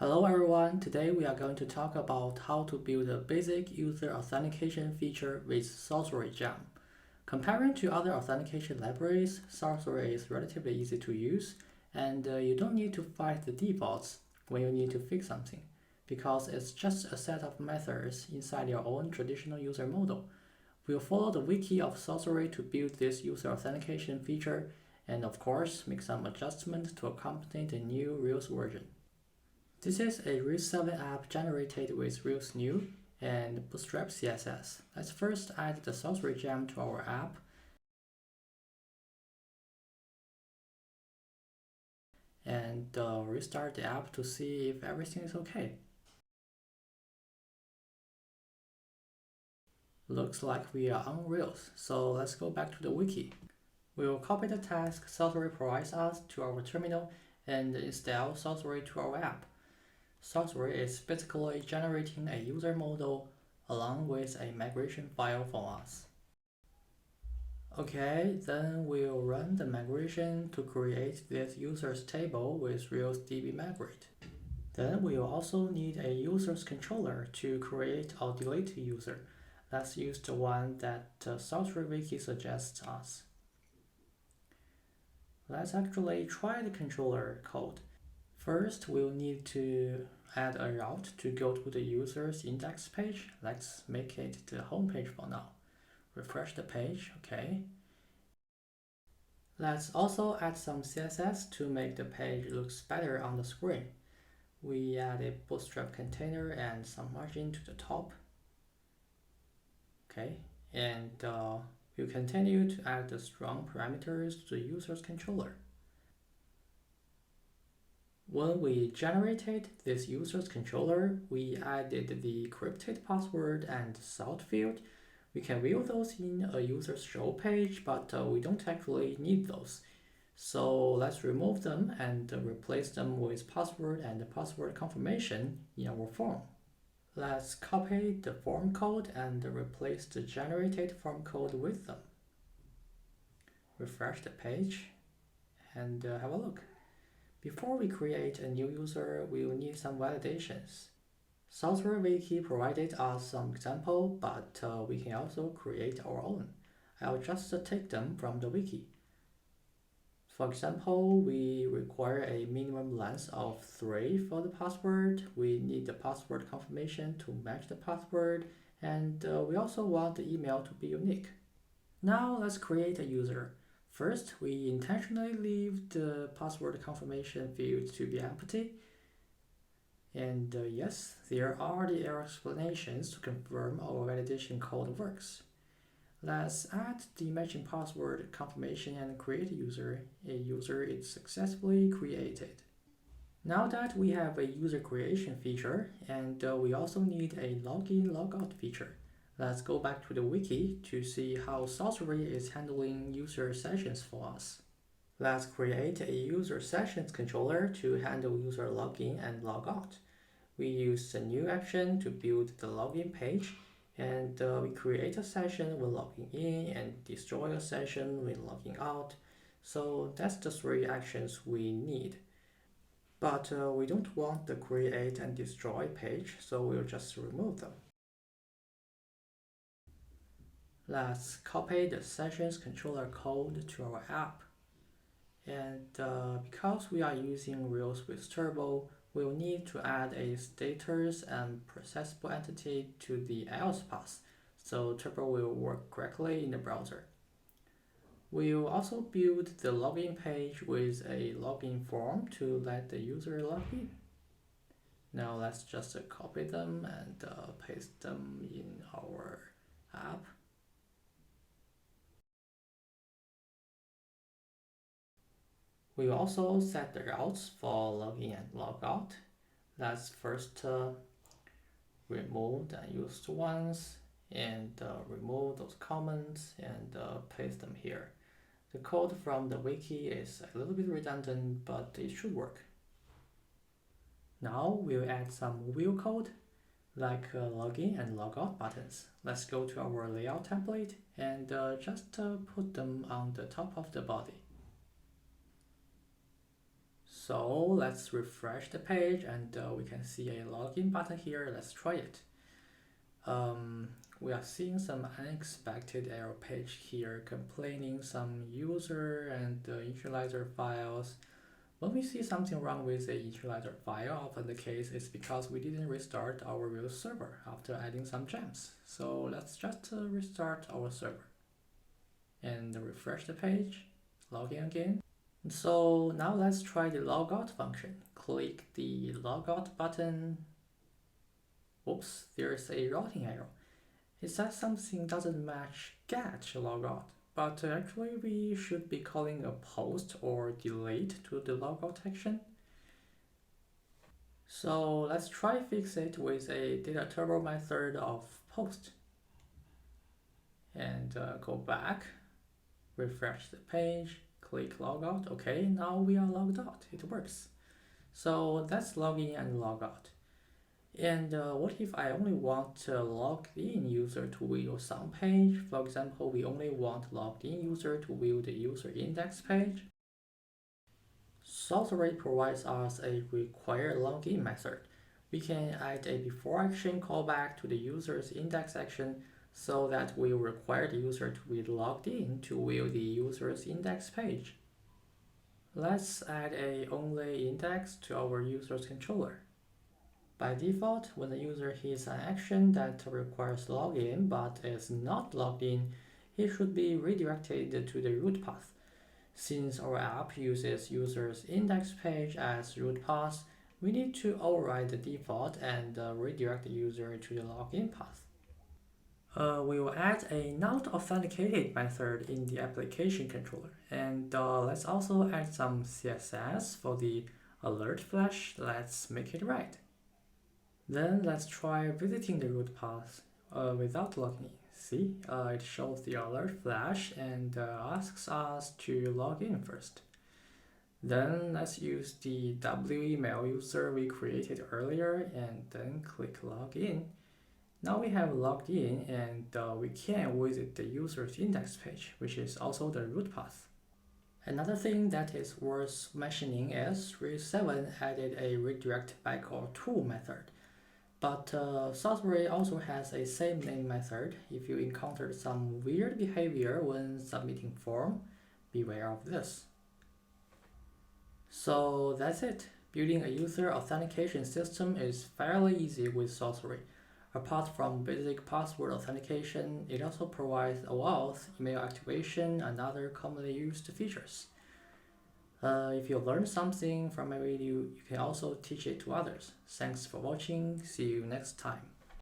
Hello everyone, today we are going to talk about how to build a basic user authentication feature with Sorcery gem. Comparing to other authentication libraries, Sorcery is relatively easy to use, and you don't need to fight the defaults when you need to fix something, because it's just a set of methods inside your own traditional user model. We'll follow the wiki of Sorcery to build this user authentication feature, and of course, make some adjustments to accompany the new Rails version. This is a Rails 7 app generated with Rails New and Bootstrap CSS. Let's first add the Sorcery gem to our app. And restart the app to see if everything is okay. Looks like we are on Rails, so let's go back to the wiki. We will copy the task Sorcery provides us to our terminal and install Sorcery to our app. Sorcery is basically generating a user model along with a migration file for us. Okay, then we'll run the migration to create this users table with Rails DB migrate. Then we'll also need a users controller to create or delete a user. Let's use the one that Sorcery Wiki suggests us. Let's actually try the controller code. First, we'll need to add a route to go to the user's index page. Let's make it the home page for now. Refresh the page, okay. Let's also add some CSS to make the page looks better on the screen. We add a bootstrap container and some margin to the top. Okay, and we'll continue to add the strong parameters to the user's controller. When we generated this user's controller, we added the encrypted password and salt field. We can view those in a user's show page, but we don't actually need those. So let's remove them and replace them with password and password confirmation in our form. Let's copy the form code and replace the generated form code with them. Refresh the page and have a look. Before we create a new user, we will need some validations. Sorcery Wiki provided us some example, but we can also create our own. I'll just take them from the wiki. For example, we require a minimum length of 3 for the password. We need the password confirmation to match the password, and we also want the email to be unique. Now let's create a user. First, we intentionally leave the password confirmation field to be empty. And yes, there are the error explanations to confirm our validation code works. Let's add the matching password confirmation and create a user. A user is successfully created. Now that we have a user creation feature, and we also need a login logout feature. Let's go back to the wiki to see how Sorcery is handling user sessions for us. Let's create a user sessions controller to handle user login and logout. We use a new action to build the login page, and we create a session when logging in and destroy a session when logging out. So that's the 3 actions we need. But we don't want the create and destroy page, so we'll just remove them. Let's copy the sessions controller code to our app. And because we are using Rails with Turbo, we'll need to add a status and processable entity to the else path, so Turbo will work correctly in the browser. We'll also build the login page with a login form to let the user log in. Now let's just copy them and paste them in our app. We will also set the routes for login and logout. Let's first remove the unused ones and remove those comments and paste them here. The code from the wiki is a little bit redundant, but it should work. Now we'll add some wheel code like login and logout buttons. Let's go to our layout template and just put them on the top of the body. So let's refresh the page and we can see a login button here. Let's try it. Um, we are seeing some unexpected error page here complaining some user and initializer files. When we see something wrong with the initializer file, often the case is because we didn't restart our real server after adding some gems. So let's just restart our server and refresh the page, log in again. So now let's try the logout function. Click the logout button. Oops, there's a routing error. It says something doesn't match get logout, but actually we should be calling a post or delete to the logout action. So let's try fix it with a data turbo method of post. And go back, refresh the page, click logout. Okay, now we are logged out. It works. So that's log in and log out. And what if I only want logged in user to view some page? For example, we only want logged in user to view the user index page. Sorcery provides us a require login method. We can add a before action callback to the user's index action so that we require the user to be logged in to view the user's index page. Let's add a only index to our user's controller. By default, when the user hits an action that requires login but is not logged in, he should be redirected to the root path. Since our app uses user's index page as root path, we need to override the default and redirect the user to the login path. We will add a not authenticated method in the application controller, and let's also add some CSS for the alert flash. Let's make it red. Then let's try visiting the root path without logging in. See, it shows the alert flash and asks us to log in first. Then let's use the wemail user we created earlier and then click login. Now we have logged in and we can visit the user's index page, which is also the root path. Another thing that is worth mentioning is 3.7 added a redirect back or to method. But Sorcery also has a same name method. If you encounter some weird behavior when submitting form, beware of this. So that's it. Building a user authentication system is fairly easy with Sorcery. Apart from basic password authentication, it also provides OAuth, email activation, and other commonly used features. If you learned something from my video, you can also teach it to others. Thanks for watching. See you next time.